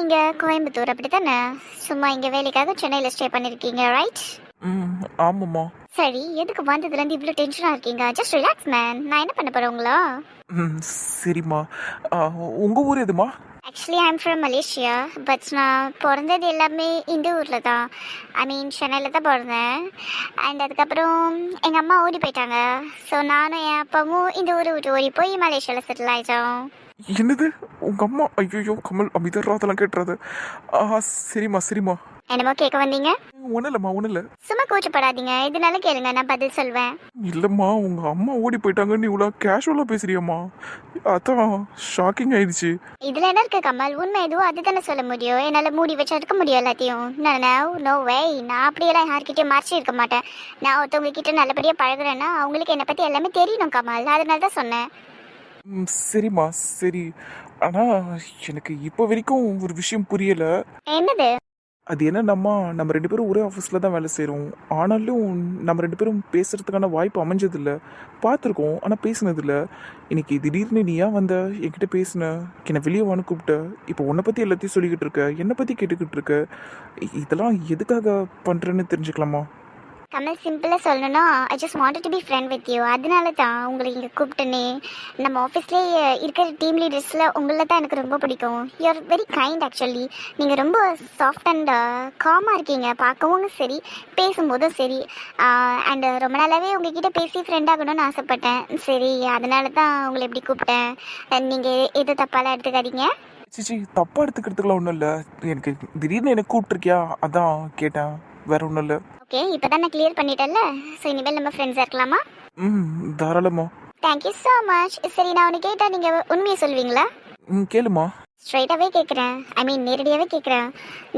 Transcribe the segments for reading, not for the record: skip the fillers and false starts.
நீங்க கோயம்புத்தூர் அப்படித்தானே? சும்மா இங்க வேலைக்காக சென்னையில ஸ்டே பண்ணிருக்கீங்க, ரைட்? ம் ஆமாம்மா. சரி, எதுக்கு வந்ததுல இருந்து இவ்ளோ டென்ஷனா இருக்கீங்க? Just relax man. நான் என்ன பண்ண போறேன் உங்களா? ம் சரிம்மா. ஆ, உங்க ஊர் எதுமா? Actually I am from Malaysia. But நான் பிறந்தது எல்லாமே இந்த ஊரில் தான். ஐ மீன் சென்னையில் தான் பிறந்தேன். அண்ட் அதுக்கப்புறம் எங்கள் அம்மா ஓடி போயிட்டாங்க. ஸோ நானும் என் அப்பாவும் இந்த ஊரை விட்டு ஓடி போய் மலேசியாவில் செட்டில் ஆயிட்டோம். என்னது உங்க அம்மா? ஐயோ கமல் அமைதர்ரா, அதெல்லாம் கேட்டுறாது. சரிம்மா சரிம்மா. என்னமோ கேட்க வந்தீங்க? ஒன்றும் இல்லைம்மா, ஒன்றும் இல்லை. சும்மா கூச்சப்படாதீங்க, இதனால கேளுங்க, நான் பதில் சொல்வேன். இல்லைம்மா, உங்க அம்மா ஓடி போயிட்டாங்கன்னு இவ்வளோ கேஷுவலாக பேசுறியம்மா. அதான் ஷாக்கிங் ஆயிடுச்சு. இதில் என்ன இருக்கு கமல்? உண்மை எதுவும் அதுதானே சொல்ல முடியும். என்னால் மூடி வச்சு இருக்க முடியும் எல்லாத்தையும். No way. நான் அப்படியெல்லாம் யார்கிட்டயும் மறைச்சி இருக்க மாட்டேன். நான் ஒருத்தவங்க கிட்ட நல்லபடியாக பழகுறேன்னா அவங்களுக்கு என்னை பற்றி எல்லாமே தெரியணும் கமல். அதனால தான் சொன்னேன். சரிம்மா சரி. ஆனால் எனக்கு இப்போ வரைக்கும் ஒரு விஷயம் புரியலை. என்னது? அது என்னன்னாம்மா, நம்ம ரெண்டு பேரும் ஒரே ஆஃபீஸில் தான் வேலை செய்கிறோம். ஆனாலும் நம்ம ரெண்டு பேரும் பேசுகிறதுக்கான வாய்ப்பு அமைஞ்சதில்லை. பார்த்துருக்கோம் ஆனால் பேசினதில்ல. இன்னைக்கு திடீர்னு நீ ஏன் வந்த, என்கிட்ட பேசின, என்னை வெளியே வான்னு கூப்பிட்ட, இப்போ உன்னை பற்றி எல்லாத்தையும் சொல்லிக்கிட்டு இருக்க, என்னை பற்றி கேட்டுக்கிட்டு இருக்க, இதெல்லாம் எதுக்காக பண்ணுறேன்னு தெரிஞ்சுக்கலாமா? கமல், சிம்பிளாக சொல்லணும்னா I just wanted to be friend with you. அதனால தான் உங்களை இங்கே கூப்பிட்டேனே. நம்ம ஆஃபீஸ்லேயே இருக்கிற டீம் லீடர்ஸில் உங்களை தான் எனக்கு ரொம்ப பிடிக்கும். You are very kind actually. நீங்கள் ரொம்ப சாஃப்ட் அண்ட் காமாக இருக்கீங்க, பார்க்கவும் சரி பேசும்போதும் சரி. அண்டு ரொம்ப நாளாகவே உங்ககிட்ட பேசி ஃப்ரெண்ட் ஆகணும்னு ஆசைப்பட்டேன். சரி, அதனால தான் உங்களை எப்படி கூப்பிட்டேன். நீங்கள் எது தப்பாலாம் எடுத்துக்காதீங்க. சிச்சி, தப்பாக எடுத்துக்கிறதுக்குலாம் ஒன்றும் இல்லை. எனக்கு திடீர்னு எனக்கு கூப்பிட்ருக்கியா, அதான் கேட்டேன், வேற ஒன்றும் இல்லை. ஓகே, இப்போ தான் நான் கிளியர் பண்ணிட்டேன்ல. ஸோ இனிமேல் நம்ம ஃப்ரெண்ட்ஸாக இருக்கலாமா? தாராளமா. Thank you so much. சரி, நான் ஒன்று கேட்டால் நீங்கள் உண்மையை சொல்வீங்களா? கேளுமா. ஸ்ட்ரைட்டாகவே கேட்குறேன், ஐ மீன் நேரடியாகவே கேட்குறேன்.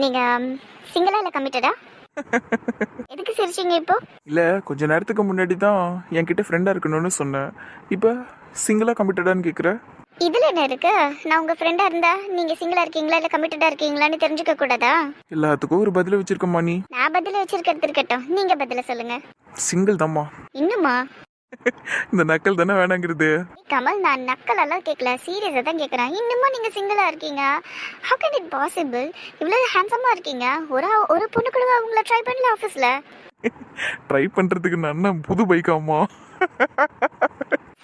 நீங்கள் சிங்கிளா இல்லை கமிட்டடா? எதுக்கு சிரிச்சிங்க இப்போ? இல்லை, கொஞ்ச நேரத்துக்கு முன்னாடி தான் என்கிட்ட ஃப்ரெண்டாக இருக்கணும்னு சொன்னேன். இப்போ சிங்கிளாக கமிட்டடான்னு கேட்குற? இதில் என்ன இருக்கு? நான் உங்கள் ஃப்ரெண்டாக இருந்தா நீங்கள் சிங்கிளாக இருக்கீங்களா இல்லை கமிட்டடாக இருக்கீங்களான்னு தெரிஞ்சுக்க கூடாதா? எல்லாத்துக்கும் ஒரு பதில வச்சிருக்கம்மா நீ. நான் பதில் வச்சிருக்கிறது இருக்கட்டும், நீங்கள் பதில சொல்லுங்கள். சிங்கிள் தாம்மா. இன்னுமா? இந்த நக்கல் தானே வேணாங்கிறது. கமல், நான் நக்கலெல்லாம் கேட்கல, சீரியஸாக தான் கேட்குறேன். இன்னுமா நீங்கள் சிங்கிளாக இருக்கீங்க? How can it possible? இவ்வளோ ஹேண்ட்ஸமாக இருக்கீங்க. ஒரு பொண்ணு கூட உங்களை ட்ரை பண்ணல ஆஃபீஸில்? ட்ரை பண்ணுறதுக்கு நான் புது பைக்காம்மா.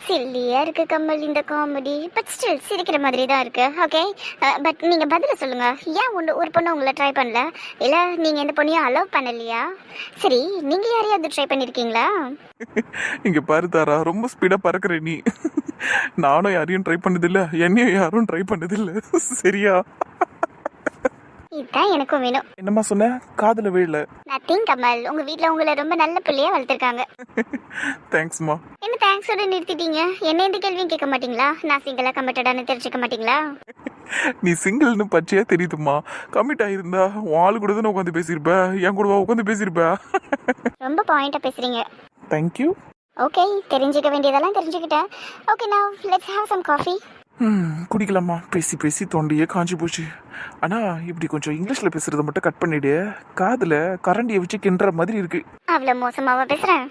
சில்லியா இருக்கு கமல் இந்த காமெடி. பட் ஸ்டில் சிரிக்கிற மாதிரி தான் இருக்கு. ஓகே, பட் நீங்கள் பதில சொல்லுங்க. ஏன் ஒரு பொண்ணு உங்களை ட்ரை பண்ணல? இல்லை நீங்கள் எந்த பொண்ணையும் அலோவ் பண்ணலையா? சரி, நீங்கள் யாரையாவது ட்ரை பண்ணியிருக்கீங்களா? இங்கே பாரு தாரா, ரொம்ப ஸ்பீடாக பறக்கிற நீ. நானும் யாரையும் ட்ரை பண்ணதில்லை, என்னையும் யாரும் ட்ரை பண்ணதில்லை. சரியா? இதுதான் எனக்கும் வேணும். என்னம்மா சொன்ன? காதில் விழல. நத்திங் கமல், உங்கள் வீட்டில் உங்களை ரொம்ப நல்ல பிள்ளையா வளர்த்துருக்காங்க. தேங்க்ஸ்மா. என்ன தேங்க்ஸோட நிறுத்திட்டீங்க? என்ன எந்த கேள்வியும் கேட்க மாட்டீங்களா? நான் சிங்கிளா கமிட்டடான்னு தெரிஞ்சுக்க மாட்டீங்களா? நீ சிங்கிள்னு பச்சையா தெரியுதுமா. கமிட் ஆயிருந்தா உன் ஆளு கூட தானே உட்காந்து பேசியிருப்ப, என் கூடவா உட்காந்து பேசியிருப்ப? ரொம்ப பாயிண்டா பேசுறீங்க. தேங்க்யூ. ஓகே, தெரிஞ்சுக்க வேண்டியதெல்லாம் தெரிஞ்சுக்கிட்டேன். Okay, now let's have some coffee. குடிக்கலாமா? பேசி பேசி தொண்டையே காஞ்சி போச்சு. ஆனால் இப்படி கொஞ்சம் இங்கிலீஷில் பேசுகிறத மட்டும் கட் பண்ணிவிடு. காதில் கரண்டியை வச்சு கிண்டுற மாதிரி இருக்கு. அவ்வளோ மோசமாவா பேசுகிறேன்?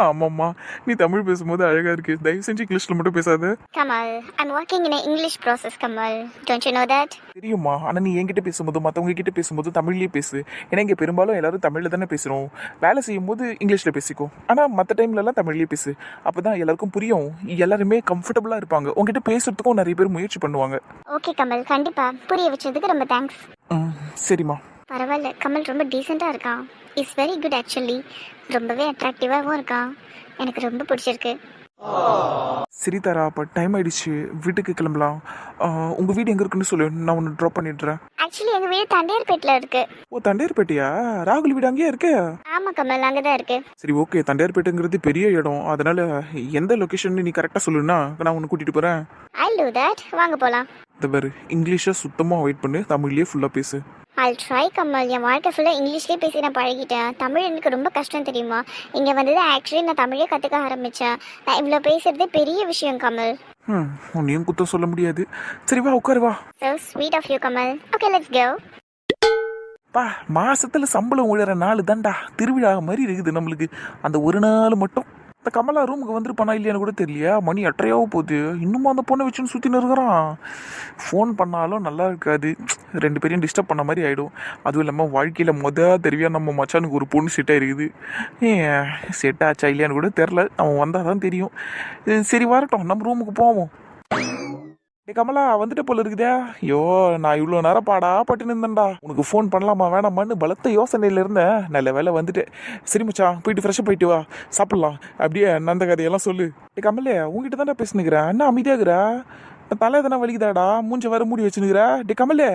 ஆமாம்மா, நீ தமிழ் பேசும்போது அழகாக இருக்கு. தயவு செஞ்சு இங்கிலீஷில் மட்டும் பேசாத. Kamal, I'm working in an English process, Kamal. Don't you know that? தெரியுமா? ஆனால் நீ என்கிட்ட பேசும்போது மற்றவங்க கிட்ட பேசும்போது தமிழ்லேயே பேசு. ஏன்னா இங்கே பெரும்பாலும் எல்லாரும் தமிழில் தானே பேசுகிறோம். வேலை செய்யும் போது இங்கிலீஷில் பேசிக்கோ, ஆனால் மற்ற டைம்லலாம் தமிழ்லேயே பேசு. அப்போ தான் எல்லாருக்கும் புரியும், எல்லாருமே கம்ஃபர்டபுளாக இருப்பாங்க. உங்ககிட்ட பேசுறதுக்கும் நிறைய பேர் முயற்சி பண்ணுவாங்க. ஓகே கமல், கண்டிப்பாக புரிய வச்சதுக்கு ரொம்ப தேங்க்ஸ். சரிம்மா. பரவாயில்ல, கமல் ரொம்ப டீசெண்டாக இருக்கான். It's very good actually. ரொம்பவே அட்ராக்டிவாகவும் இருக்கான். எனக்கு ரொம்ப பிடிச்சிருக்கு. சரி தாரா, அப்போ டைம் ஆயிடுச்சு, வீட்டுக்கு கிளம்பலாம். உங்கள் வீடு எங்கே இருக்குன்னு சொல்லு, நான் ஒன்று ட்ராப் பண்ணிடுறேன். ஆக்சுவலி எங்கள் வீடு தண்டையார்பேட்டில் இருக்கு. ஓ, தண்டையார்பேட்டையா? ராகுல் வீடு அங்கேயே இருக்கு. ஆமாம் கமல், அங்கே தான் இருக்கு. சரி ஓகே, தண்டையார்பேட்டைங்கிறது பெரிய இடம், அதனால எந்த லொக்கேஷன் நீ கரெக்டாக சொல்லுன்னா நான் உன்னை கூட்டிகிட்டு போகிறேன். I'll do that. வாங்க போகலாம். இந்த பாரு, இங்கிலீஷை சுத்தமாக அவாய்ட் பண்ணு, தமிழ்லேயே ஃபுல்லாக பேசு. I'll try Kamal. என் வாழ்க்கை ஃபுல்லாக இங்கிலீஷ்லேயே பேசி நான் பழகிட்டேன். தமிழ் எனக்கு ரொம்ப கஷ்டம் தெரியுமா? இங்கே வந்து தான் ஆக்சுவலி நான் தமிழே கற்றுக்க ஆரம்பித்தேன். நான் இவ்வளோ பேசுகிறதே பெரிய விஷயம் கமல். உன்னையும் குத்தம் சொல்ல முடியாது. சரி வா, உட்காரு வா. So sweet of you Kamal. Okay, let's go. பா, மாசத்துல சம்பளம் விழுற நாள் தான்டா திருவிழா மாதிரி இருக்குது நம்மளுக்கு. அந்த ஒரு நாள் மட்டும் இந்த கமலா ரூமுக்கு வந்துருப்பானா இல்லையான்னு கூட தெரியலையா, மணி 8:30 போகுது, இன்னுமா அந்த பொண்ணை வச்சுன்னு சுற்றின்னு இருக்கிறான். ஃபோன் பண்ணாலும் நல்லா இருக்காது, ரெண்டு பேரையும் டிஸ்டர்ப் பண்ண மாதிரி ஆகிடும். அதுவும் இல்லாமல் வாழ்க்கையில் தெரியா நம்ம மச்சானுக்கு ஒரு பொண்ணு செட்டாக இருக்குது. செட் ஆச்சா இல்லையான்னு கூட தெரில, அவன் வந்தால் தான் தெரியும். சரி வரட்டும், நம்ம ரூமுக்கு போவோம். ஏ கமலா வந்துட்டு போல இருக்குதே. ஐயோ நான் இவ்வளோ நேரம் பட்டுன்னு இருந்தேன்டா, உனக்கு ஃபோன் பண்ணலாமா வேணாமான்னு பலத்த யோசனையில் இருந்தேன். நல்ல வேலை வந்துட்டு. சரி மச்சான், போயிட்டு ஃப்ரெஷ்ஷாக போயிட்டு வா, சாப்பிட்லாம். அப்படியே அந்த கதையெல்லாம் சொல்லு. ஏ கமலே, உங்ககிட்ட தான்டா பேசுனுக்கிறேன், என்ன அமைதியாகிறா? தலை எதனா வலிக்குதாடா, மூஞ்ச வேற மூடி வச்சுனுக்கிறா. டே கமலே,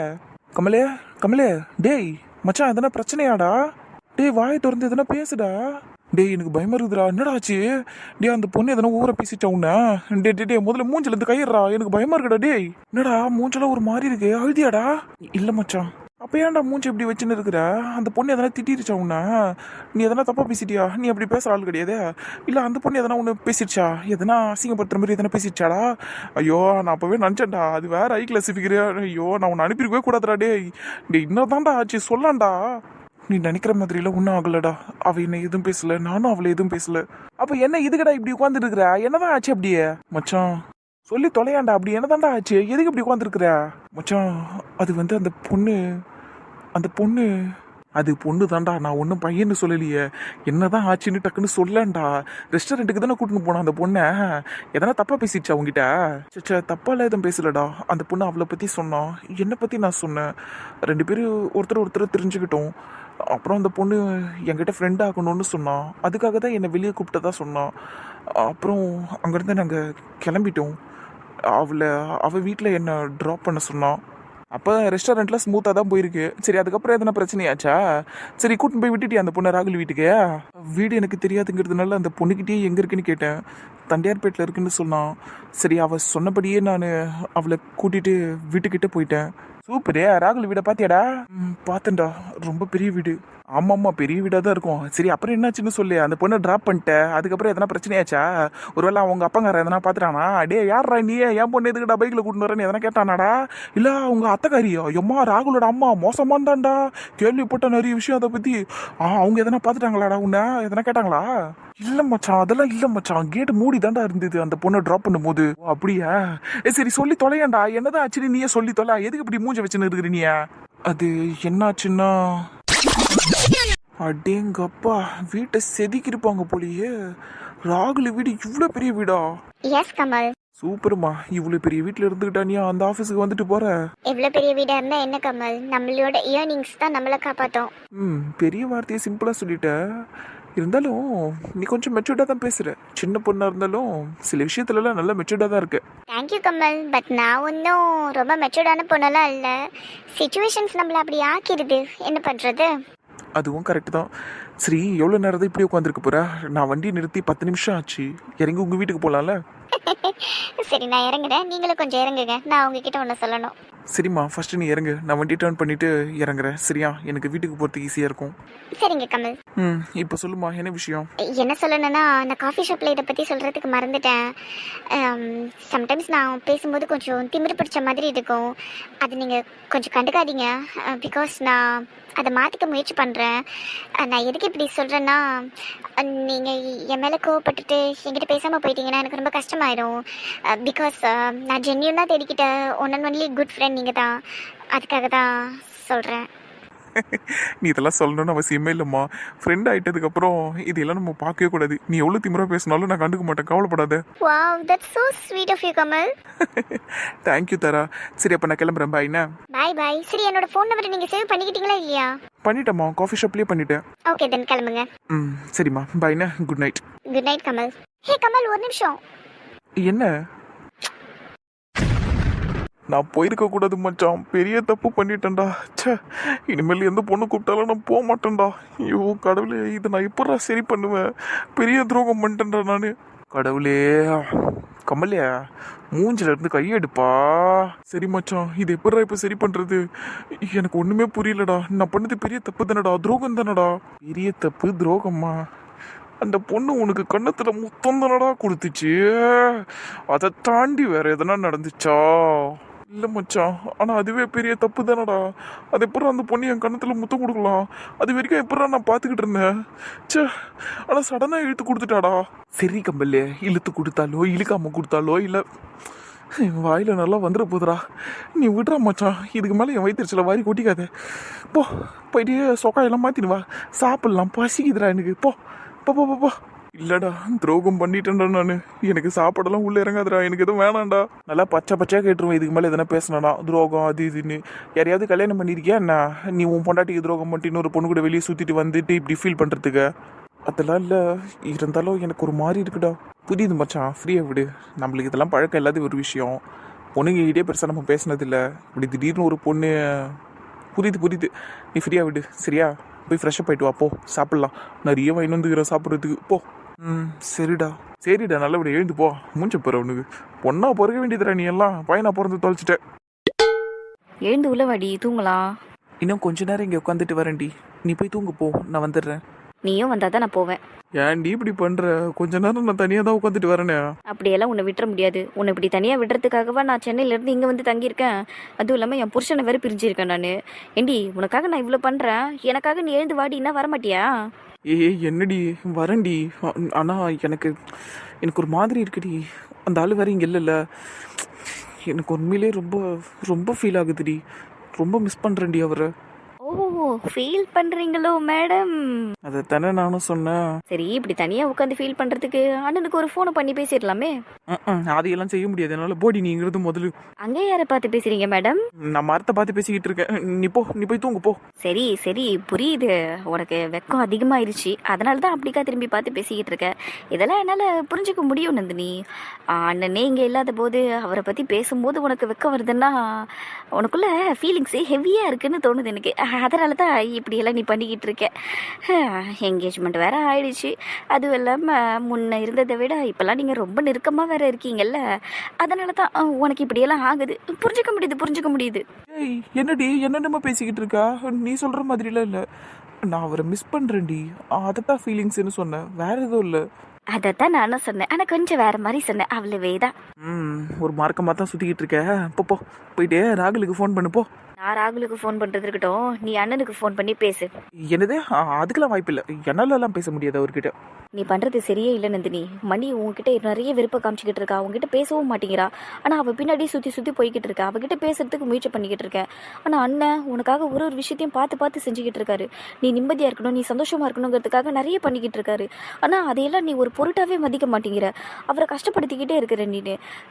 கமலே, கமலே, டேய் மச்சான் எதனா பிரச்சனையாடா? டேய் வாயை திறந்து எதனா பேசுடா. டேய் எனக்கு பயமா இருக்குதுடா, என்னடா ஆச்சு? டே அந்த பொண்ணு எதனா ஊற பேசிட்டா உன்ன? டே டே டே முதல்ல மூஞ்சில இருந்து கையிடுறா, எனக்கு பயமா இருக்குடா. டேய் என்னடா மூஞ்செல்லாம் ஒரு மாதிரி இருக்கு, அழுதியாடா? இல்ல மச்சான். அப்ப ஏன்டா மூஞ்சி இப்படி வச்சுன்னு இருக்கிற? அந்த பொண்ணு எதனா திட்டிருச்சா உன்ன? நீ எதனா தப்பா பேசிட்டியா? நீ அப்படி பேசுற ஆள் கிடையாது. இல்ல அந்த பொண்ணு எதனா ஒன்று பேசிடுச்சா? எதனா அசிங்கப்படுத்துற மாதிரி எதனா பேசிடுச்சாடா? ஐயோ நான் அப்பவே நினச்சேன்டா, அது வேற ஐ கிளாசிஃபிகர். ஐயோ நான் உன்னை அனுப்பியிருக்கவே கூடாதுடா. டேய் டே இன்னதான்டா ஆச்சு, சொல்லான்டா. நீ நினைக்கிற மாதிரில ஒன்றும் ஆகலடா. அவ என்ன எதுவும் பேசல, நானும் அவளை எதுவும் பேசல. அப்ப என்ன இதுக்கடா இப்படி உட்காந்துட்டு இருக்கிற? என்னதான் ஆச்சு அப்படியே? மச்சான் சொல்லி தொலையாண்டா, அப்படி என்னதான்டா ஆச்சு? எதுக்கு இப்படி உட்காந்துருக்குற? மச்சான் அது வந்து அந்த பொண்ணு அது பொண்ணு தான்டா, நான் ஒன்றும் பையன்னு சொல்லலையே. என்னதான் ஆச்சுன்னு டக்குன்னு சொல்லண்டா. ரெஸ்டாரண்ட்டுக்கு தானே கூட்டின்னு போனான் அந்த பொண்ணை. எதனா தப்பா பேசிடுச்சா உங்ககிட்ட? சச்சா தப்பால எதுவும் பேசலடா. அந்த பொண்ணு அவளை பற்றி சொன்னான், என்னை பற்றி நான் சொன்னேன். ரெண்டு பேரும் ஒருத்தர் தெரிஞ்சுக்கிட்டோம். அப்புறம் அந்த பொண்ணு என்கிட்ட ஃப்ரெண்ட் ஆகணும்னு சொன்னான், அதுக்காக தான் என்னை வெளியே கூப்பிட்டதா சொன்னான். அப்புறம் அங்கேருந்து நாங்கள் கிளம்பிட்டோம். அவள் வீட்டில் என்னை ட்ராப் பண்ண சொன்னான். அப்போ ரெஸ்டாரண்ட்டில் ஸ்மூத்தாக தான் போயிருக்கு. சரி அதுக்கப்புறம் எதனா பிரச்சனையாச்சா? சரி கூட்டின்னு போய் விட்டுட்டியா அந்த பொண்ணை ராகுல் வீட்டுக்கு? வீடு எனக்கு தெரியாதுங்கிறதுனால அந்த பொண்ணுக்கிட்டே எங்கே இருக்குன்னு கேட்டேன். தண்டையார்பேட்டில் இருக்குன்னு சொன்னான். சரி அவள் சொன்னபடியே நான் அவளை கூட்டிகிட்டு வீட்டுக்கிட்ட போயிட்டேன். சூப்பரே, ராகுல் வீடை பார்த்தியாடா? பார்த்தேன்டா, ரொம்ப பெரிய வீடு. ஆமாம்மா பெரிய வீடாக தான் இருக்கும். சரி அப்புறம் என்னாச்சுன்னு சொல்லு. அந்த பொண்ணை ட்ராப் பண்ணிட்டேன், அதுக்கப்புறம் எதனா பிரச்சனையாச்சா? ஒருவேளை அவங்க அப்பங்கார எதனா பார்த்துட்டானா? டே யாரா நீ, என் பொண்ணு எதுக்குடா பைக்கில் கூட்டின்னு வரேன்னு எதனா கேட்டானாடா? இல்லை அவங்க அத்தைக்காரியா? எம்மா ராகுலோட அம்மா மோசமான தான்டா, கேள்விப்பட்ட நிறைய விஷயம் அதை பற்றி. அவங்க எதனா பார்த்துட்டாங்களாடா உன்னை? எதனா கேட்டாங்களா? இல்ல மச்சான் அதெல்லாம் இல்ல மச்சான், கேட்டு மூடி தாண்டா இருந்தது அந்த பொண்ணை ட்ராப் பண்ணும் போது. அப்படியா? சரி சொல்லி தொலையாண்டா, என்னதான் ஆச்சுன்னு நீயே சொல்லி தொலை. எதுக்கு இப்படி மூஞ்ச வச்சுன்னு இருக்கிற நீ? அது என்னாச்சுன்னா, அடேங்கப்பா வீட்டை செதுக்கிருப்பாங்க போலியே. ராகுல் வீடு இவ்வளோ பெரிய வீடா? எஸ் கமல். சூப்பர்மா, இவ்வளோ பெரிய வீட்டில் இருந்துக்கிட்டா நீ அந்த ஆஃபீஸுக்கு வந்துட்டு போற? எவ்வளோ பெரிய வீடாக இருந்தால் என்ன கமல், நம்மளோட இயர்னிங்ஸ் தான் நம்மளை காப்பாற்றோம். பெரிய வார்த்தையை சிம்பிளாக சொல்லிட்ட. இருந்தாலும் நீ கொஞ்சம் மெச்சூர்டாக தான் பேசுகிற. சின்ன பொண்ணாக இருந்தாலும் சில விஷயத்துலலாம் நல்லா மெச்சூர்டாக தான் இருக்கு. தேங்க்யூ கமல். பட் நான் ஒன்றும் ரொம்ப மெச்சூர்டான பொண்ணெல்லாம் இல்லை. சிச்சுவேஷன்ஸ் நம்மளை அப்படி ஆக்கிடுது, என்ன பண்ணுறது? அதுவும் கரெக்டு தான். சரி எவ்வளோ நேரம் தான் இப்படி உட்காந்துருக்க போற? நான் வண்டி நிறுத்தி 10 நிமிஷம் ஆச்சு, இறங்கி உங்கள் வீட்டுக்கு போகலாம்ல? சரி நான் இறங்குறேன், நீங்களும் கொஞ்சம் இறங்குங்க, நான் உங்ககிட்ட ஒன்று சொல்லணும். சரிம்மா ஃபர்ஸ்ட் நீ இறங்கு, நான் வண்டி டர்ன் பண்ணிட்டு இறங்குறேன். சரியா? எனக்கு வீட்டுக்கு போகிறதுக்கு ஈஸியாக இருக்கும். சரிங்க கமல். இப்போ சொல்லுமா, என்ன விஷயம்? என்ன சொல்லணும்னா, நான் காஃபி ஷாப்பில் இதை பற்றி சொல்கிறதுக்கு மறந்துட்டேன். சம்டைம்ஸ் நான் பேசும்போது கொஞ்சம் திமிரு பிடிச்ச மாதிரி இருக்கும். அது நீங்கள் கொஞ்சம் கண்டுக்காதீங்க. பிகாஸ் நான் அதை மாற்றிக்க முயற்சி பண்ணுறேன். நான் எதுக்கு இப்படி சொல்கிறேன்னா, நீங்கள் என் மேலே கோவப்பட்டுட்டு என்கிட்ட பேசாமல் போயிட்டீங்கன்னா எனக்கு ரொம்ப கஷ்டமாயிடும். பிகாஸ் நான் ஜென்யூனாக தேடிக்கிட்ட one and only good friend நீங்கள் தான். அதுக்காக தான் சொல்கிறேன். நீ இதெல்லாம் சொல்லணும்னு அவசியமே இல்லைம்மா. ஃப்ரெண்ட் ஆகிட்டதுக்கப்புறம் இதெல்லாம் நம்ம பார்க்கவே கூடாது. நீ எவ்வளோ திமிராக பேசினாலும் நான் கண்டுக்க மாட்டேன், கவலைப்படாத. Wow, that's so sweet of you Kamal. Thank you தரா. சரி அப்போ நான் கிளம்புறேன். பாய்ண்ணா. பாய் பாய். சரி என்னோட ஃபோன் நம்பரை நீங்கள் சேவ் பண்ணிக்கிட்டீங்களா இல்லையா? பண்ணிட்டேம்மா, காஃபி ஷாப்லேயே பண்ணிட்டேன். ஓகே தென் கிளம்புங்க. சரிம்மா பாய்ண்ணா, good night. Good night Kamal. Hey Kamal ஒரு நிமிஷம். என்ன? நான் போயிருக்க கூடாது மச்சான், பெரிய தப்பு பண்ணிட்டேன்டா. ச்சே, இனிமேல் எந்த பொண்ணு கூப்பிட்டாலும் நான் போக மாட்டேன்டா. ஐயோ கடவுளே, இதை நான் எப்படா சரி பண்ணுவேன்? பெரிய துரோகம் பண்ணிட்டேன்டா நான். கடவுளே, கமல்யா மூஞ்சில இருந்து கையெடுப்பா. சரி மச்சான், இது எப்படா இப்போ சரி பண்றது? எனக்கு ஒண்ணுமே புரியலடா. நான் பண்ணது பெரிய தப்பு தானடா, துரோகம் தானடா. பெரிய தப்பு துரோகம்மா? அந்த பொண்ணு உனக்கு கண்ணத்துல முத்தம் தானடா கொடுத்துச்சு. அதை தாண்டி வேற எதனா நடந்துச்சா? இல்லை மச்சான், ஆனால் அதுவே பெரிய தப்பு தானடா. அது எப்பறம் அந்த பொண்ணு என் கண்ணத்தில் முத்தம் கொடுக்கலாம்? அது வரைக்கும் எப்பறம் நான் பார்த்துக்கிட்டு இருந்தேன். ச்சே, ஆனால் சடனாக இழுத்து கொடுத்துட்டாடா. சரி கம்பல்லே, இழுத்து கொடுத்தாலோ இழுக்காம கொடுத்தாலோ இல்லை, என் வாயில் நல்லா வந்துட போதுடா. நீ விடுறா மச்சான், இதுக்கு மேலே என் வயிற்றுச்சில வாரி கொட்டிக்காத. போ, போயிட்டு சொக்காயெல்லாம் மாற்றினு வா, சாப்பிட்லாம், பசிக்குதுடா எனக்கு. போ போ போ போ. இல்லடா, துரோகம் பண்ணிட்டேன்டா நான். எனக்கு சாப்பாடெல்லாம் உள்ளே இறங்காதுடா, எனக்கு எதுவும் வேணாம்டா. நல்லா பச்சை பச்சையாக கேட்டுருவேன் இதுக்கு மேலே எதனா பேசினாடா. துரோகம் அது இதுன்னு. யாரையாவது கல்யாணம் பண்ணியிருக்கியா என்ன? நீ உன் பொண்டாட்டிக்கு துரோகம் பண்ணிட்டு இன்னொரு பொண்ணு கூட வெளியே சுற்றிட்டு வந்துட்டு இப்படி ஃபீல் பண்ணுறதுக்கு? அதெல்லாம் இல்லை, இருந்தாலும் எனக்கு ஒரு மாதிரி இருக்குடா. புரியுது மச்சான், ஃப்ரீயாக விடு. நம்மளுக்கு இதெல்லாம் பழக்கம் இல்லாத ஒரு விஷயம். பொண்ணுங்கிட்டே பெருசாக நம்ம பேசினதில்லை. இப்படி திடீர்னு ஒரு பொண்ணு. புரியுது புரியுது, நீ ஃப்ரீயாக விடு சரியா? போய் ஃப்ரெஷ்ஷப் ஆகிட்டு வா, போ சாப்பிட்லாம். நிறைய வாங்கி வந்துக்கிறேன் சாப்பிட்றதுக்கு. போ. சரிடா சரிடா, நல்லபடியா எழுந்து போ. மூஞ்ச போகிற உனக்கு பொண்ணா பிறக்க வேண்டியதுடா. நீ எல்லாம் பையனா பிறந்து தொலைச்சிட்ட. எழுந்து உள்ளவாடி தூங்கலாம். இன்னும் கொஞ்ச நேரம் இங்கே உட்காந்துட்டு வரேன்டி. நீ போய் தூங்க போ, நான் வந்துடுறேன். நீயும் வந்தால் தான் நான் போவேன். ஏன்டி இப்படி பண்ணுற? கொஞ்ச நேரம் நான் தனியாக தான் உட்காந்துட்டு வரேனே. அப்படியெல்லாம் உன்னை விட்டுற முடியாது. உன்னை இப்படி தனியாக விடுறதுக்காகவா நான் சென்னையிலேருந்து இங்கே வந்து தங்கியிருக்கேன். அதுவும் இல்லாமல் என் புருஷனை வேறு பிரிஞ்சிருக்கேன் நான். ஏண்டி, உனக்காக நான் இவ்வளோ பண்ணுறேன், எனக்காக நீ எழுந்து வாடின்னா வரமாட்டியா? என்னடி வரேன்டி. ஆனால் எனக்கு ஒரு மாதிரி இருக்குடி. அந்த ஆள் வேற இங்கே இல்லைல்ல. எனக்கு உண்மையிலே ரொம்ப ரொம்ப ஃபீல் ஆகுதுடி. ரொம்ப மிஸ் பண்ணுறேன்டி அவரை. ஓ, ஃபீல் பண்ணுறீங்களோ மேடம்? அதை தானே நானும் சொன்னேன். சரி, இப்படி தனியாக உட்காந்து ஃபீல் பண்ணுறதுக்கு அண்ணனுக்கு ஒரு ஃபோனை பண்ணி பேசிடலாமே. அதையெல்லாம் செய்ய முடியாது என்னால். போடி நீங்கிறது முதல்ல. அங்கே யாரை பார்த்து பேசுகிறீங்க மேடம்? நான் மரத்தை பார்த்து பேசிக்கிட்டு இருக்கேன். நீ போ, நீ போய் தூங்கு போ. சரி சரி, புரியுது. உனக்கு வெக்கம் அதிகமாயிருச்சு, அதனால தான் அப்படிக்கா திரும்பி பார்த்து பேசிக்கிட்டு இருக்க. இதெல்லாம் என்னால் புரிஞ்சுக்க முடியும் நந்தினி. அண்ணனே இங்கே இல்லாத போது அவரை பற்றி பேசும்போது உனக்கு வெக்கம் வருதுன்னா உனக்குள்ள ஃபீலிங்ஸு ஹெவியாக இருக்குன்னு தோணுது எனக்கு. அதனால தான் இப்படியெல்லாம் நீ பண்ணிக்கிட்டு இருக்க. என்கேஜ்மெண்ட் வேறு ஆயிடுச்சு. அதுவும் இல்லாமல் முன்ன இருந்ததை விட இப்போல்லாம் நீங்கள் ரொம்ப நெருக்கமாக வேறு இருக்கீங்கல்ல. அதனால தான் உனக்கு இப்படியெல்லாம் ஆகுது. புரிஞ்சுக்க முடியுது. ஏய், என்னடி என்னென்னமோ பேசிக்கிட்டு இருக்கா? நீ சொல்கிற மாதிரிலாம் இல்லை. நான் அவரை மிஸ் பண்ணுறேன்டி. அதைத்தான் ஃபீலிங்ஸ்னு சொன்னேன், வேற எதுவும் இல்லை. அதைத்தான் நானும் சொன்னேன், ஆனால் கொஞ்சம் வேறு மாதிரி சொன்னேன், அவ்வளவே தான். ஒரு மார்க்கமாக தான் சுற்றிக்கிட்டு இருக்கேன். போ போயிட்டு ராகுலுக்கு ஃபோன் பண்ணு போ. நான் ராகுலுக்கு ஃபோன் பண்ணுறது இருக்கட்டும், நீ அண்ணனுக்கு ஃபோன் பண்ணி பேசு. என்னது? அதுக்கெல்லாம் வாய்ப்பு இல்லை. என்னாலலாம் பேச முடியாது அவர்கிட்ட. நீ பண்ணுறது சரியே இல்லை நந்தினி. மணி உங்ககிட்ட நிறைய விருப்பம் காமிச்சிக்கிட்டு இருக்கா, அவங்ககிட்ட பேசவும் மாட்டேங்கிறா. ஆனால் அவள் பின்னாடி சுற்றி போய்கிட்டு இருக்கா. அவகிட்ட பேசுறதுக்கு முயற்சி பண்ணிக்கிட்டு இருக்கேன். ஆனால் அண்ணன் உனக்காக ஒரு விஷயத்தையும் பார்த்து செஞ்சுக்கிட்டு இருக்காரு. நீ நிம்மதியாக இருக்கணும், நீ சந்தோஷமாக இருக்கணுங்கிறதுக்காக நிறைய பண்ணிக்கிட்டு இருக்காரு. ஆனால் அதையெல்லாம் நீ ஒரு பொருட்டாவே மதிக்க மாட்டேங்கிற. அவரை கஷ்டப்படுத்திக்கிட்டே இருக்கிற நீ.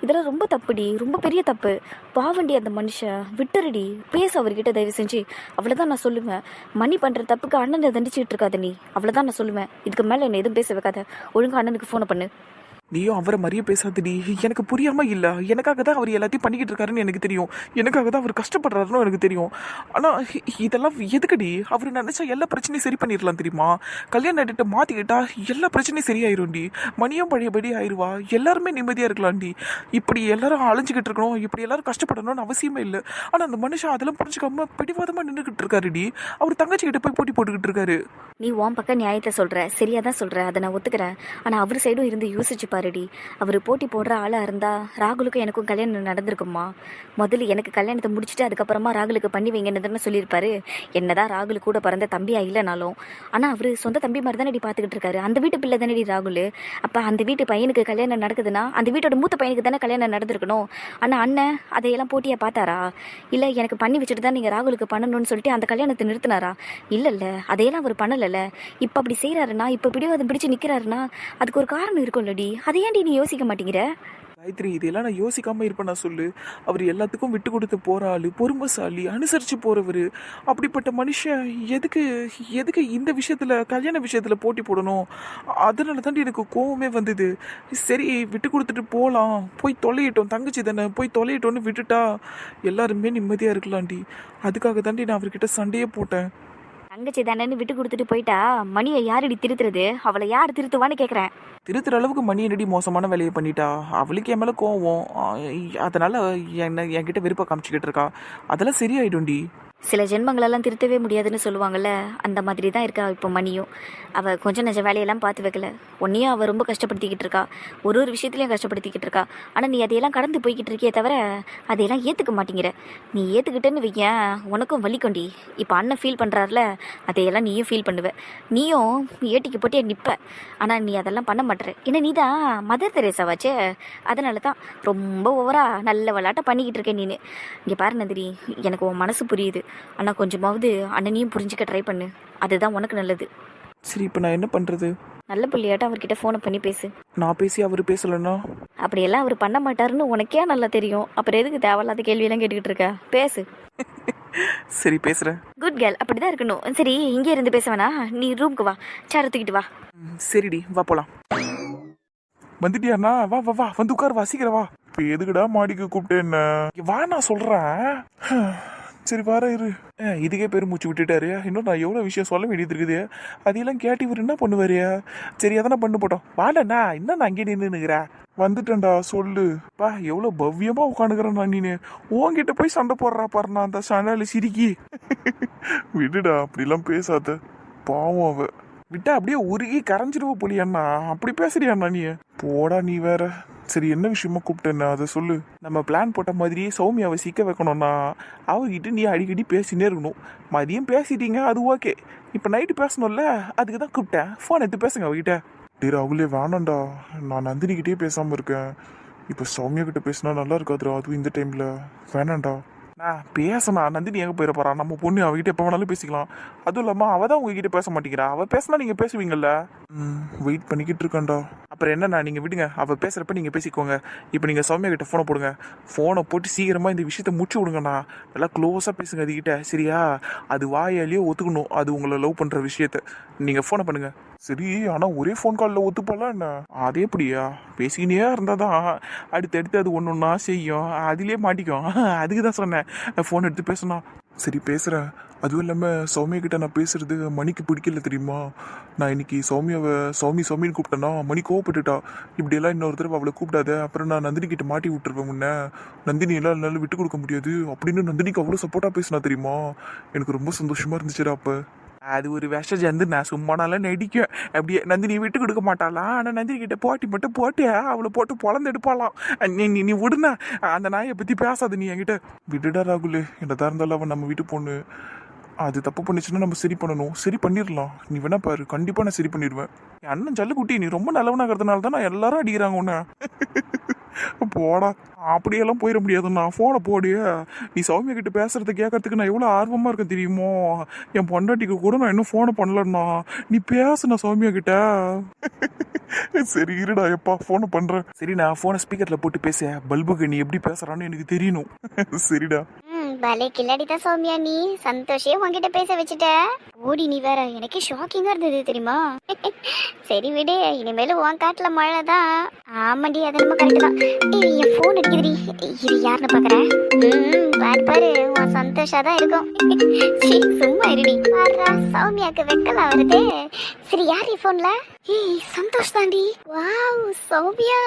இதெல்லாம் ரொம்ப தப்புடி, ரொம்ப பெரிய தப்பு. பாவண்டி அந்த மனுஷன், விட்டுருடி. பேச அவர்கிட்ட தயவு செஞ்சு. அவ்வளோதான் நான் சொல்லுவேன். மணி பண்ணுற தப்புக்கு அண்ணனை தண்டிச்சுக்கிட்டு இருக்காத நீ. அவ்வளோதான் நான் சொல்லுவேன். இதுக்கு மேலே என்ன எதுவும் பேச வைக்காத. ஒழுங்கா அண்ணனுக்கு ஃபோனை பண்ணு. நீயும் அவரை மாதிரியே பேசாதடி. எனக்கு புரியாம இல்லை. எனக்காக தான் அவர் எல்லாத்தையும் பண்ணிக்கிட்டு இருக்காருன்னு எனக்கு தெரியும். எனக்காக தான் அவர் கஷ்டப்படுறாருன்னு எனக்கு தெரியும். ஆனால் இதெல்லாம் எதுக்கடி? அவர் நினச்சா எல்லா பிரச்சனையும் சரி பண்ணிடலாம் தெரியுமா? கல்யாணம் ஆகிட்ட மாற்றிக்கிட்டா எல்லா பிரச்சனையும் சரியாயிரும்டி. மணியும் பழையபடி ஆயிடுவா. எல்லாருமே நிம்மதியாக இருக்கலாம்டி. இப்படி எல்லாரும் அலைஞ்சிக்கிட்டு இருக்கணும், இப்படி எல்லாரும் கஷ்டப்படணும்னு அவசியமே இல்லை. ஆனால் அந்த மனுஷன் அதெல்லாம் புரிஞ்சுக்காம பிடிவாதமாக நின்றுக்கிட்டு இருக்காருடி. அவர் தங்கச்சிக்கிட்ட போய் போட்டி போட்டுக்கிட்டு இருக்காரு. நீ உன் பக்கம் நியாயத்தை சொல்கிற, சரியாக தான் சொல்கிற, அதை நான் ஒத்துக்கிறேன். ஆனால் அவர் சைடும் இருந்து யோசிச்சு பாருடி. அவர் போட்டி போடுற ஆளாக இருந்தால் ராகுலுக்கும் எனக்கும் கல்யாணம் நடந்திருக்குமா? முதல்ல எனக்கு கல்யாணத்தை முடிச்சுட்டு அதுக்கப்புறமா ராகுலுக்கு பண்ணி வைங்கன்னு தானே சொல்லியிருப்பாரு. என்னதான் ராகுல் கூட பிறந்த தம்பியா இல்லைனாலும், ஆனால் அவர் சொந்த தம்பி மாதிரி தானே பார்த்துக்கிட்டு இருக்காரு. அந்த வீட்டு பிள்ளை தானே ராகுல். அப்போ அந்த வீட்டு பையனுக்கு கல்யாணம் நடக்குதுன்னா அந்த வீட்டோட மூத்த பையனுக்கு தானே கல்யாணம் நடந்திருக்கணும். ஆனால் அண்ணன் அதையெல்லாம் போட்டியாக பார்த்தாரா? இல்லை எனக்கு பண்ணி வச்சுட்டு தான் நீங்கள் ராகுலுக்கு பண்ணணும்னு சொல்லிட்டு அந்த கல்யாணத்தை நிறுத்தினாரா? இல்லைல்ல, அதையெல்லாம் அவர் பண்ணலை. இப்போ அப்படி செய்கிறாருன்னா, இப்போ பிடிவாதம் பிடிச்சு நிற்கிறாருன்னா அதுக்கு ஒரு காரணம் இருக்கும்லடி. அதை ஏன்டி நீ யோசிக்க மாட்டேங்கிற? காயத்ரி, இதெல்லாம் நான் யோசிக்காம இருப்பேன். நான் சொல்லு, அவர் எல்லாத்துக்கும் விட்டு கொடுத்து போற ஆளு, பொறுமைசாலி, அனுசரிச்சு போறவர். அப்படிப்பட்ட மனுஷன் எதுக்கு இந்த விஷயத்துல, கல்யாண விஷயத்துல போட்டி போடணும்? அதனால தாண்டி எனக்கு கோவமே வந்தது. சரி, விட்டு கொடுத்துட்டு போகலாம், போய் தொலையிட்டோம், தங்கச்சி தானே, போய் தொலையிட்டோன்னு விட்டுட்டா எல்லாருமே நிம்மதியா இருக்கலாம்டி. அதுக்காக தாண்டி நான் அவர்கிட்ட சண்டையே போட்டேன். தங்கச்சி தானேன்னு விட்டு கொடுத்துட்டு போயிட்டா மணியை யாரடி திருத்துறது? அவளை யார் திருத்துவான்னு கேட்குறேன். திருத்துற அளவுக்கு மணி என்னடி மோசமான வேலையை பண்ணிட்டா? அவளுக்கு என் மேலே கோவம், அதனால என்கிட்ட விருப்பம் காமிச்சிக்கிட்டு இருக்கா. அதெல்லாம் சரியாயிடும்டி. சில ஜென்மங்களெல்லாம் திருத்தவே முடியாதுன்னு சொல்லுவாங்கள்ல, அந்த மாதிரி தான் இருக்கா இப்போ மணியும். அவள் கொஞ்சம் நெஞ்ச வேலையெல்லாம் பார்த்து வைக்கல. உன்னையும் அவள் ரொம்ப கஷ்டப்படுத்திக்கிட்டு இருக்கா, ஒரு ஒரு விஷயத்துலையும் கஷ்டப்படுத்திக்கிட்டு இருக்கா. ஆனால் நீ அதையெல்லாம் கடந்து போய்கிட்டு இருக்கியே தவிர அதையெல்லாம் ஏற்றுக்க மாட்டேங்கிற. நீ ஏற்றுக்கிட்டேன்னு வையேன், உனக்கும் வலிக்கொண்டி. இப்போ அண்ணன் ஃபீல் பண்ணுறாருல, அதையெல்லாம் நீயும் ஃபீல் பண்ணுவ. நீயும் ஏட்டிக்கு போட்டியே நிற்ப. ஆனால் நீ அதெல்லாம் பண்ண மாட்டேற. ஏன்னா நீ தான் மதர் தெரேசாவாச்சே. அதனால தான் ரொம்ப ஓவரா நல்ல விளாட்டம் பண்ணிக்கிட்டு இருக்கேன் நீனு. இங்கே பாரு நந்தினி, எனக்கு உன் மனசு புரியுது. ஆனால் கொஞ்சமாவது அண்ணனையும் புரிஞ்சுக்க ட்ரை பண்ணு. அதுதான் உனக்கு நல்லது. சரி இப்போ நான் என்ன பண்ணுறது? நல்ல பிள்ளையாட்டம் அவர்கிட்ட ஃபோனை பண்ணி பேசு. நான் பேசி அவர் பேசலைன்னா? அப்படியெல்லாம் அவர் பண்ண மாட்டாருன்னு உனக்கே நல்லா தெரியும். அப்புறம் எதுக்கு தேவையில்லாத கேள்வியெல்லாம் கேட்டுக்கிட்டு இருக்க? பேசு. சரி பேசுகிறேன். குட் கேர்ள், அப்படி தான் இருக்கணும். சரி, இங்கே இருந்து பேச வேணா, நீ ரூமுக்கு வா, சேர் தூக்கிட்டு வா. சரிடி, வா போலாம். வந்துட்டியாண்ணா? வா வா வா, வந்து உட்கார், வா சீக்கிரம் வா. இப்போ எதுக்குடா மாடிக்கு கூப்பிட்டேன்? வா நான் சொல்கிறேன். சரி வர இரு. இதுக்கே பேர் மூச்சு விட்டுட்டாரு. இன்னும் நான் எவ்வளோ விஷயம் சொல்ல வேண்டியது இருக்குது. அதையெல்லாம் கேட்டு இவர் என்ன பண்ணுவாரு? சரி அதானே பண்ணு போட்டோம். வாடண்ணா, இன்னும் நான் அங்கே நின்றுக்கிறேன். வந்துட்டேன்டா, சொல்லு. பா எவ்வளோ பவ்யமாக உட்காந்துக்கிறேன் நான். நீனு உன்கிட்ட போய் சண்டை போடுறா பாருண்ணா அந்த சண்டால சிரிக்கி. விடுடா, அப்படிலாம் பேசாத. பாவம் அவ. விட்டா அப்படியே உருகி கரைஞ்சிருவ போலியாண்ணா. அப்படி பேசுறியாண்ணா நீ? போடா நீ வேற. சரி என்ன விஷயமா கூப்பிட்டேன்னா அதை சொல்லு. நம்ம பிளான் போட்ட மாதிரியே சௌமியாவை சிக்க வைக்கணும்னா அவகிட்ட நீ அடிக்கடி பேசினே இருக்கணும். மதியம் பேசிட்டீங்க, அது ஓகே. இப்போ நைட்டு பேசணும்ல, அதுக்கு தான் கூப்பிட்டேன். ஃபோன் எடுத்து பேசுங்க அவகிட்ட. டே ராகுலே, வேணாண்டா. நான் நந்தினிக்கிட்டே பேசாமல் இருக்கேன். இப்போ சௌமியா கிட்ட பேசினா நல்லா இருக்காதுடா, அதுவும் இந்த டைமில். வேணாண்டா. நான் பேசணா, நந்தினி எங்கே போயிட போறா? நம்ம பொண்ணு அவகிட்ட எப்போ வேணாலும் பேசிக்கலாம். அதுவும் இல்லாமல் அவள் தான் உங்ககிட்ட பேச மாட்டேங்கிறா. அவள் பேசினா நீங்கள் பேசுவீங்கல்ல. வெயிட் பண்ணிக்கிட்டு இருக்கேன்டா. அப்புறம் என்னண்ணா, நீங்கள் விடுங்க, அவள் பேசுகிறப்ப நீங்கள் பேசிக்கோங்க. இப்போ நீங்கள் சௌமியா கிட்ட ஃபோனை போடுங்க. ஃபோனை போட்டு சீக்கிரமாக இந்த விஷயத்த முடிச்சு விடுங்கண்ணா. நல்லா க்ளோஸாக பேசுங்க அதுக்கிட்ட, சரியா? அது வாயாலேயே ஒத்துக்கணும் அது உங்களை லவ் பண்ணுற விஷயத்த. நீங்கள் ஃபோனை பண்ணுங்க. சரி, ஆனால் ஒரே ஃபோன் காலில் ஒத்துப்பாலாம் என்ன? அது எப்படியா? பேசிக்கினே இருந்தால் தான் அடுத்தடுத்து அது ஒன்று ஒன்றா செய்யும், அதுலேயே மாட்டிக்கும். அதுக்கு தான் சொன்னேன் ஃபோன் எடுத்து பேசணும். சரி பேசுகிறேன். அதுவும் இல்லாமல் சௌமியா கிட்ட நான் பேசுறது மணிக்கு பிடிக்கல தெரியுமா? நான் இன்னைக்கு சௌமின்னு கூப்பிட்டேன்னா மணி கோவப்பட்டுட்டா. இப்படியெல்லாம் இன்னொரு தடவை அவளை கூப்பிடாத, அப்புறம் நான் நந்தினி கிட்ட மாட்டி விட்டுருவேன். முன்ன நந்தினி எல்லாம் என்னால் விட்டு கொடுக்க முடியாது அப்படின்னு நந்தினிக்கு அவ்வளோ சப்போர்ட்டாக பேசினா தெரியுமா? எனக்கு ரொம்ப சந்தோஷமாக இருந்துச்சுடா. அப்போ அது ஒரு விஷம் வந்து நான் சும்மானால நடிக்கும். அப்படியே நந்தினி விட்டு கொடுக்க மாட்டாளாம். ஆனால் நந்தினி கிட்ட போட்டி மட்டும் போட்டு அவளை போட்டு பொழந்து எடுப்பாளாம். நீ விடுனா, அந்த நாயை பற்றி பேசாத நீ என்கிட்ட. விடுடா ராகுல், என்னதான் இருந்தாலும் அவன் நம்ம வீட்டு பொண்ணு. அது தப்பு பண்ணிச்சுன்னா நம்ம சரி பண்ணணும். சரி பண்ணிடலாம். நீ வேணா பாரு, கண்டிப்பாக நான் சரி பண்ணிடுவேன். என் அண்ணன் ஜல்லுக்குட்டி, நீ ரொம்ப நல்லவனாகிறதுனால தான் நான் எல்லாரும் அடிக்கிறாங்க உன்ன. போடா, அப்படியெல்லாம் போயிட முடியாதுண்ணா. ஃபோனை போடு. நீ சௌமியா கிட்ட பேசுறத கேட்கறதுக்கு நான் எவ்வளோ ஆர்வமாக இருக்கேன் தெரியுமோ? என் பொண்டாட்டிக்கு கூட நான் இன்னும் ஃபோனை பண்ணலண்ணா. நீ பேசுண்ணா சௌமியா கிட்ட. சரி இருடா, எப்பா ஃபோனை பண்ணுறேன். சரி, நான் ஃபோனை ஸ்பீக்கரில் போட்டு பேச. பல்புக்கு நீ எப்படி பேசுறான்னு எனக்கு தெரியணும். சரிடா. பலே கில்லாடி தான் சௌமியா நீ. சந்தோஷே உன்கிட்ட பேச வச்சுட்ட. ஓடி நீ வேற, எனக்கே ஷாக்கிங்கா இருந்தது தெரியுமா? சரி விடு, இனிமேல் உன் காட்டுல மழை தான். ஆமாண்டி, அது நம்ம கரெக்ட் தான். என் ஃபோன் அடிக்குதுடி, இது யாருன்னு பாக்குறேன். பாரு உன் சந்தோஷா தான் இருக்கும். சும்மா இருடி. பாருடா, சௌமியாக்கு வெக்கலாம் வருது. சரி, யார் ஃபோன்ல? சந்தோஷ் தாண்டி. வாவ் சௌமியா,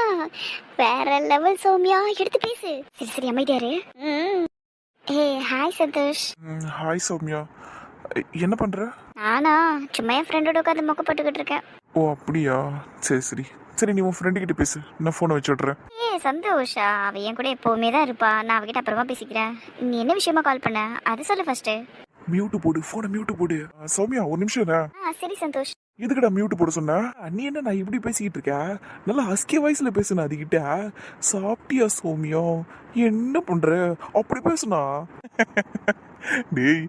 வேற லெவல் சௌமியா, எடுத்து பேசு. சரி சரி, அமைதியாரு. ஹாய் சந்தோஷ். ஹாய் சௌமியா, என்ன பண்ற? நானா சும்மா என் ஃப்ரெண்டோட உட்காந்து மொக்க போட்டுக்கிட்டு இருக்கேன். ஓ அப்படியா? சரி சரி சரி, நீ உன் ஃப்ரெண்டு கிட்ட பேசு, நான் ஃபோனை வச்சு விட்றேன். சந்தோஷா, அவ என் கூட எப்பவுமே தான் இருப்பா. நான் அவகிட்ட அப்புறமா பேசிக்கிறேன். நீ என்ன விஷயமா கால் பண்ண, அது சொல்லு ஃபர்ஸ்ட். மியூட்டு போடு, ஃபோனை மியூட்டு போடு. சௌமியா ஒரு நிமிஷம். சரி சந்தோஷ். எதுக்குடா மியூட் போட சொன்ன? நீ என்ன நான் இப்படி பேசிக்கிட்டு இருக்க? நல்லா ஹஸ்கே வாய்ஸ்ல பேசுன அதுகிட்ட. சாப்பிட்டியா சௌமியா, என்ன பண்ற, அப்படி பேசுனா? டேய்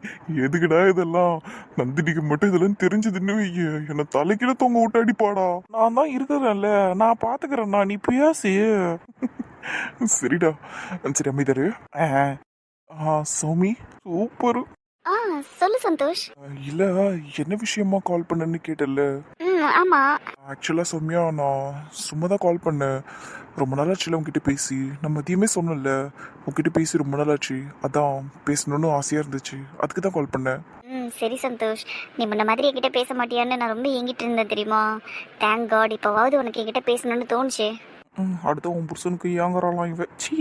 எதுக்குடா இதெல்லாம்? நந்தினிக்கு மட்டும் இதெல்லாம் தெரிஞ்சதுன்னு வைய, என்ன தலைக்கில தொங்க விட்டு அடிப்பாடா. நான் தான் இருக்கிறேன்ல, நான் பாத்துக்கிறேன்னா, நீ பேசு. சரிடா, சரி அமைதரு. சௌமி சூப்பர். சொல்லு சந்தோஷ். இல்ல, என்ன விஷயமா கால் பண்ணன்னு கேட்டல? ஆமா. ஆக்சுவலா சௌமியா, நான் சும்மா தான் கால் பண்ணேன். ரொம்ப நாளாச்சு உங்ககிட்ட பேசி. நான் மதியமே சொன்னல உங்ககிட்ட பேசி ரொம்ப நாளாச்சு, அதான் பேசணும்னு ஆசையா இருந்துச்சு, அதுக்கு தான் கால் பண்ணேன். சரி சந்தோஷ், நீ முன்ன மாதிரி என்கிட்ட பேச மாட்டியான்னு நான் ரொம்ப ஏங்கிட்டு இருந்தேன் தெரியுமா? தேங்க் காட், இப்போவாவது உனக்கு என்கிட்ட பேசணும்னு தோணுச்சு. அடுத்த உன் புருஷனுக்கு ஏங்கறாலாம் இவ. சீ,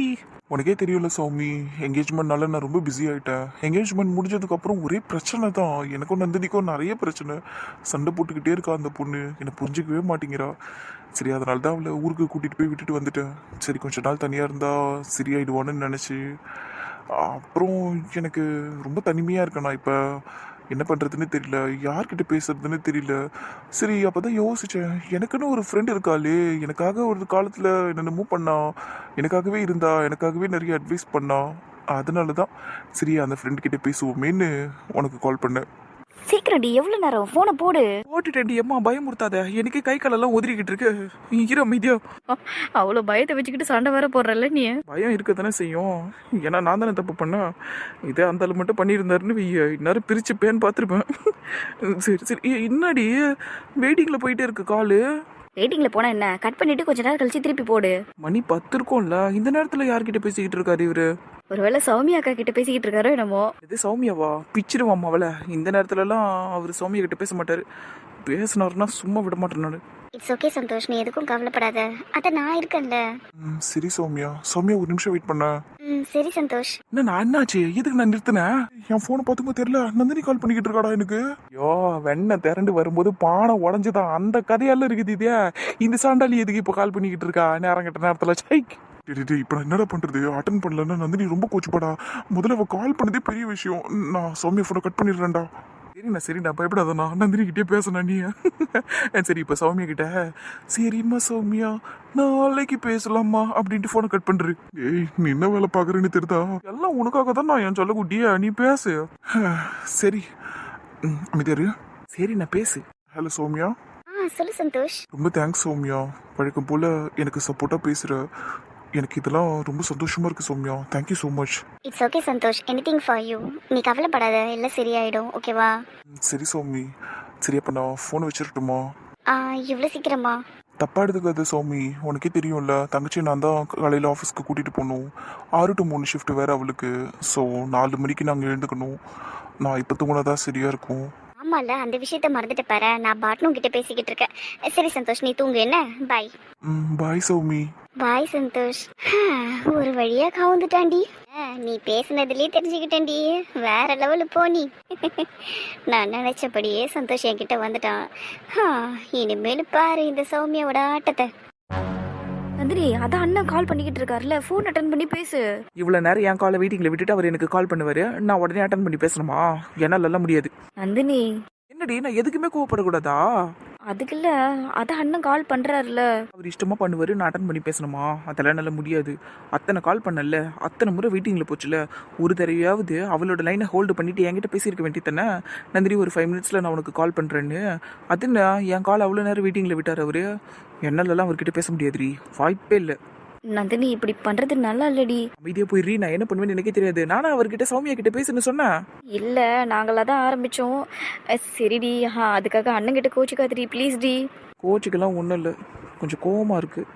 உனக்கே தெரியல சௌமி, என்கேஜ்மெண்ட்னால நான் ரொம்ப பிஸி ஆயிட்டேன். என்கேஜ்மெண்ட் முடிஞ்சதுக்கப்புறம் ஒரே பிரச்சனை தான். எனக்கும் நந்தினிக்கும் நிறைய பிரச்சனை. சண்டை போட்டுக்கிட்டே இருக்கா அந்த பொண்ணு. என்னை புரிஞ்சிக்கவே மாட்டேங்கிறா. சரி, அதனால தான் அவளை ஊருக்கு கூட்டிகிட்டு போய் விட்டுட்டு வந்துட்டேன். சரி, கொஞ்ச நாள் தனியாக இருந்தால் சரியாயிடுவான்னு நினச்சி. அப்புறம் எனக்கு ரொம்ப தனிமையாக இருக்கேன். நான் இப்போ என்ன பண்ணுறதுன்னு தெரியல, யார்கிட்ட பேசுறதுன்னு தெரியல. சரி, அப்போ தான் யோசித்தேன், எனக்குன்னு ஒரு ஃப்ரெண்ட் இருக்காளே, எனக்காக ஒரு காலத்தில் என்னென்னமோ பண்ணா, எனக்காகவே இருந்தா, எனக்காகவே நிறைய அட்வைஸ் பண்ணா. அதனால தான் சரி அந்த ஃப்ரெண்ட் கிட்ட பேசுவோமேன்னு உனக்கு கால் பண்ணேன். சீக்கிரம் டி, எவ்வளோ நேரம்? ஃபோனை போடு. போட்டுட்டேன்டி. அம்மா பயமுறுத்தாத, எனக்கு கை காலெல்லாம் ஒதுரிக்கிட்டு இருக்கு. இரு அமைதியா. அவ்வளோ பயத்தை வச்சுக்கிட்டு சண்டை வேற போடுறல்ல நீ. பயம் இருக்க தானே செய்யும், ஏன்னா நான் தானே தப்பு பண்ணேன். இதே அந்த ஆள் மட்டும் பண்ணியிருந்தாருன்னு இந்நேரம் பிரிச்சு பேன் பார்த்துருப்பேன். சரி சரி, இன்னாடி வெயிட்டிங்கில் போயிட்டே இருக்கு காலு. வெயிட்டிங்கில் போனால் என்ன, கட் பண்ணிட்டு கொஞ்ச நேரம் கழிச்சு திருப்பி போடு. மணி 10 இருக்கும்ல, இந்த நேரத்தில் யார்கிட்ட பேசிக்கிட்டு இருக்காரு இவரு? ஒருவேளை சௌமியா அக்கா கிட்ட பேசிக்கிட்டு இருக்காரோ என்னமோ. இது சௌமியாவா? பிச்சிருவாம்மா அவளை. இந்த நேரத்துலலாம் அவர் சௌமியா கிட்ட பேச மாட்டாரு. பேசினாருன்னா சும்மா விட மாட்டேன் நான். இட்ஸ் ஓகே சந்தோஷ், நீ எதுக்கும் கவலைப்படாத, அதான் நான் இருக்கேன்ல. சரி சௌமியா. சௌமியா ஒரு நிமிஷம் வெயிட் பண்ண. சரி சந்தோஷ். என்ன நான் என்னாச்சு, எதுக்கு நான் நிறுத்தினேன்? என் போனை பார்த்துக்கும் தெரியல, நந்தினி கால் பண்ணிக்கிட்டு இருக்காடா எனக்கு. யோ, வெண்ணெய் திரண்டு வரும்போது பானை உடஞ்சுதான், அந்த கதையெல்லாம் இருக்குது. இதே இந்த சாண்டாளி எதுக்கு இப்போ கால் பண்ணிக்கிட்டு இருக்கா நேரம் கட்ட நேரத்துல? சைக், இப்போ நான் என்னடா பண்றது? அட்டன் பண்ணலன்னா நந்தினி ரொம்ப கோச்சுப்பாடா. முதல்ல அவ கால் பண்ணதே பெரிய விஷயம். நான் சௌமியா போனை கட் பண்ணிடுறேன்டா. சரிண்ணா பயப்படாதண்ணா, நந்தினி கிட்டே பேசணா நீ. சரி, இப்போ சௌமியா கிட்ட சரிம்மா சௌமியா நாளைக்கு பேசலாமா அப்படின்ட்டு போனை கட் பண்று. ஏய், நீ என்ன வேலை பாக்குறேன்னு தெரியுதா? எல்லாம் உனக்காக தான் நான் என் சொல்ல குட்டியா, நீ பேசு. சரி அமைதியாரு. சரி நான் பேசு. ஹலோ சௌமியா. சொல்லு சந்தோஷ். ரொம்ப தேங்க்ஸ் சௌமியா, வழக்கம் போல எனக்கு சப்போர்ட்டா பேசுற. எனக்கு இதெல்லாம் ரொம்ப சந்தோஷமா இருக்கு Soumya. Thank you so much. It's okay Santhosh, anything for you. நீ கவலைப்படாத, எல்லாம் சரியாயிடும், ஓகேவா? சரி சௌமி. சரி, அப்போ நான் ஃபோனை வச்சிருட்டுமா? இவ்வளோ சீக்கிரமா? தப்பா எடுத்துக்காது சௌமி, உனக்கே தெரியும்ல, தங்கச்சி நான் தான் காலையில் ஆஃபீஸ்க்கு கூட்டிகிட்டு போகணும். 6 to 3 ஷிஃப்ட் வேறு அவளுக்கு. ஸோ 4 மணிக்கு நாங்கள் எழுந்துக்கணும். நான் இப்போ தூங்கினாதான் சரியாக இருக்கும். ஆமாம்ல, அந்த விஷயத்த மறந்துட்டு பாரு, நான் பாட்னும் கிட்ட பேசிக்கிட்டு இருக்கேன். சரி சந்தோஷ், நீ தூங்கு என்ன. பாய். பாய் சௌமி. பாய் சந்தோஷ். ஒரு வழியா கவுந்துட்டாண்டி. நீ பேசுனதுலயே தெரிஞ்சுக்கிட்டேன்டி, வேற லெவலு போனி. நான் நினைச்சபடியே சந்தோஷ் என்கிட்ட வந்துட்டான். இனிமேல் பாரு இந்த சௌமியாவோட ஆட்டத்தை. நந்தினி, அதான் அண்ணன் கால் பண்ணிக்கிட்டு இருக்காருல்ல, ஃபோன் அட்டன் பண்ணி பேசு. இவ்வளோ நேரம் என் காலை வெயிட்டிங்கில் விட்டுட்டு அவர் எனக்கு கால் பண்ணுவார், நான் உடனே அட்டன் பண்ணி பேசணுமா? என்னால் முடியாது. நந்தினி, என்னடி, நான் எதுக்குமே கோவப்படக்கூடாதா? அதுக்கு இல்ல, அதான் அண்ணன் கால் பண்றாருல. அவர் இஷ்டமா பண்ணுவாரு, நான் அட்டன் பண்ணி பேசணுமா? அதெல்லாம் நல்லா முடியாது. அத்தனை கால் பண்ணல, அத்தனை முறை வெயிட்டிங்ல போச்சுல, ஒரு தடவையாவது அவளோட லைனை ஹோல்டு பண்ணிட்டு என்கிட்ட பேசியிருக்க வேண்டியதானே. நந்திரி, ஒரு 5 minutes நான் உனக்கு கால் பண்றேன்னு. அது என்ன, என் கால் அவ்வளோ நேரம் வெயிட்டிங்ல விட்டார் அவரு. என்னாலலாம் அவர்கிட்ட பேச முடியாதுரி, வாய்ப்பே இல்லை. நந்தினி, இப்படி பண்றது நல்லா இல்லடி. அமைதியா போயிடுறி, நான் என்ன பண்ணுவேன்னு எனக்கே தெரியாது. நானும் அவர்கிட்ட சௌமியா கிட்ட பேசுன்னு சொன்னேன். இல்ல, நாங்களா தான் ஆரம்பிச்சோம். சரிடி, அதுக்காக அண்ணன் கிட்ட கோச்சுக்காதடி ப்ளீஸ் டி. கோச்சுக்கெல்லாம் ஒன்றும் இல்லை, கொஞ்சம் கோவமாக இருக்குது.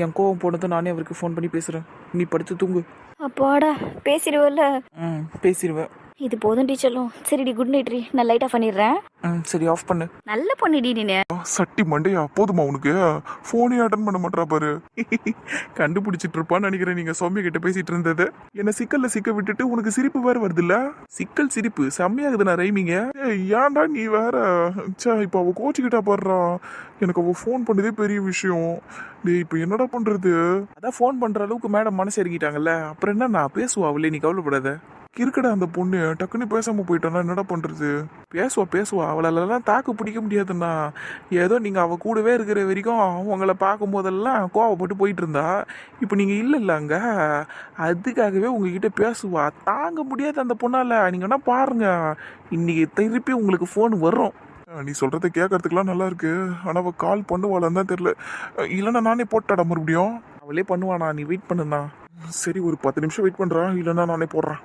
என் கோவம் போனதும் நானே அவருக்கு ஃபோன் பண்ணி பேசுகிறேன். நீ படுத்து தூங்கு. அப்பாடா, பேசிடுவல்ல? பேசிடுவேன். இது போதும் டீச்சர்லும். சரிடி, குட் நைட் டி, நான் லைட் ஆஃப் பண்ணிடுறேன். சரி, ஆஃப் பண்ணு. நல்ல பொண்ணுடி நீ. சட்டி மண்டையா, போதுமா உனக்கு? ஃபோனே அட்டன் பண்ண மாட்டா பாரு. கண்டுபிடிச்சிட்டு இருப்பான்னு நினைக்கிறேன் நீங்க சௌமியா கிட்ட பேசிட்டு இருந்தது. என்ன சிக்கல்ல சிக்க விட்டுட்டு உனக்கு சிரிப்பு வேற வருது இல்ல? சிக்கல் சிரிப்பு செம்மையாகுது. நான் ரைமிங்க. ஏன்டா நீ வேற? இப்போ அவ கோச்சுக்கிட்டா பாடுறா. எனக்கு அவ ஃபோன் பண்ணதே பெரிய விஷயம். டேய், இப்போ என்னடா பண்றது? அதான் ஃபோன் பண்ற அளவுக்கு மேடம் மனசு இறங்கிட்டாங்கல்ல, அப்புறம் என்ன, நான் பேசுவா அவளே, நீ கவலைப்படாத. இருக்கடா அந்த பொண்ணு டக்குன்னு பேசாம போயிட்டானா என்னடா பண்றது? பேசுவா அவளாலலாம் தாக்கு பிடிக்க முடியாதுண்ணா. ஏதோ நீங்க அவ கூடவே இருக்கிற வரைக்கும் உங்களை பார்க்கும் போதெல்லாம் கோவப்பட்டு போயிட்டு இருந்தா, இப்போ நீங்க இல்ல அங்க, அதுக்காகவே உங்ககிட்ட பேசுவா. தாங்க முடியாது அந்த பொண்ணால. நீங்க என்ன பாருங்க, இன்னைக்கு திருப்பி உங்களுக்கு ஃபோன் வரும். நீ சொல்றத கேட்கறதுக்குலாம் நல்லா இருக்கு, ஆனா அவ கால் பண்ணுவாளான்னு தான் தெரியல. இல்லைன்னா நானே போட்டாடா மறுபடியும். அவளே பண்ணுவானா, நீ வெயிட் பண்ணுண்ணா. சரி, ஒரு 10 நிமிஷம் வெயிட் பண்றான், இல்லைன்னா நானே போடுறேன்.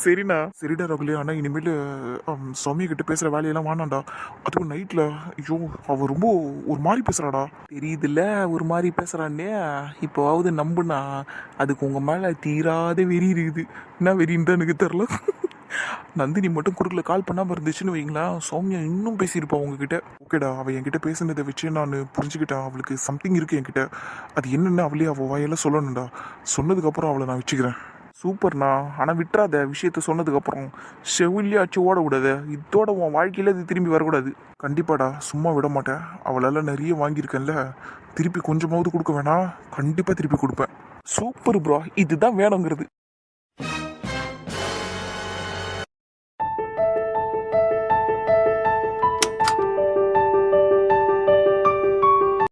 சரிண்ணா. சரிடா ரகுலே, ஆனா இனிமேல் சௌமியா கிட்ட பேசுற வேலையெல்லாம் வேணாண்டா. அதுவும் நைட்ல. ஐயோ, அவ ரொம்ப ஒரு மாதிரி பேசுறாடா. தெரியுதுல்ல ஒரு மாதிரி பேசுறான்னே. இப்போவாவது நம்புனா, அதுக்கு உங்க மேல தீராத வெறி இருக்குது. என்ன வெறின்னு தான் எனக்கு தெரியல. நந்தினி மட்டும் குறுக்கல கால் பண்ணாமல் இருந்துச்சுன்னு வைங்களேன், சௌமியா இன்னும் பேசியிருப்பா உங்ககிட்ட. ஓகேடா, அவள் என்கிட்ட பேசுனதை வச்சு நான் புரிஞ்சுக்கிட்டேன். அவளுக்கு சம்திங் இருக்குது என்கிட்ட. அது என்னென்னு அவளே அவள் வாயெல்லாம் சொல்லணும்டா. சொன்னதுக்கப்புறம் அவளை நான் வச்சுக்கிறேன். சூப்பர்ண்ணா. ஆனால் விட்டுறாத, விஷயத்த சொன்னதுக்கப்புறம் செவிலியே அச்சு ஓட விடாத. இதோட உன் வாழ்க்கையில் இது திரும்பி வரக்கூடாது. கண்டிப்பாடா, சும்மா விட மாட்டேன். அவளால் நிறைய வாங்கியிருக்கேன்ல, திருப்பி கொஞ்சமாவது கொடுக்க வேணாம். கண்டிப்பாக திருப்பி கொடுப்பேன். சூப்பர் ப்ரோ, இதுதான் வேணுங்கிறது.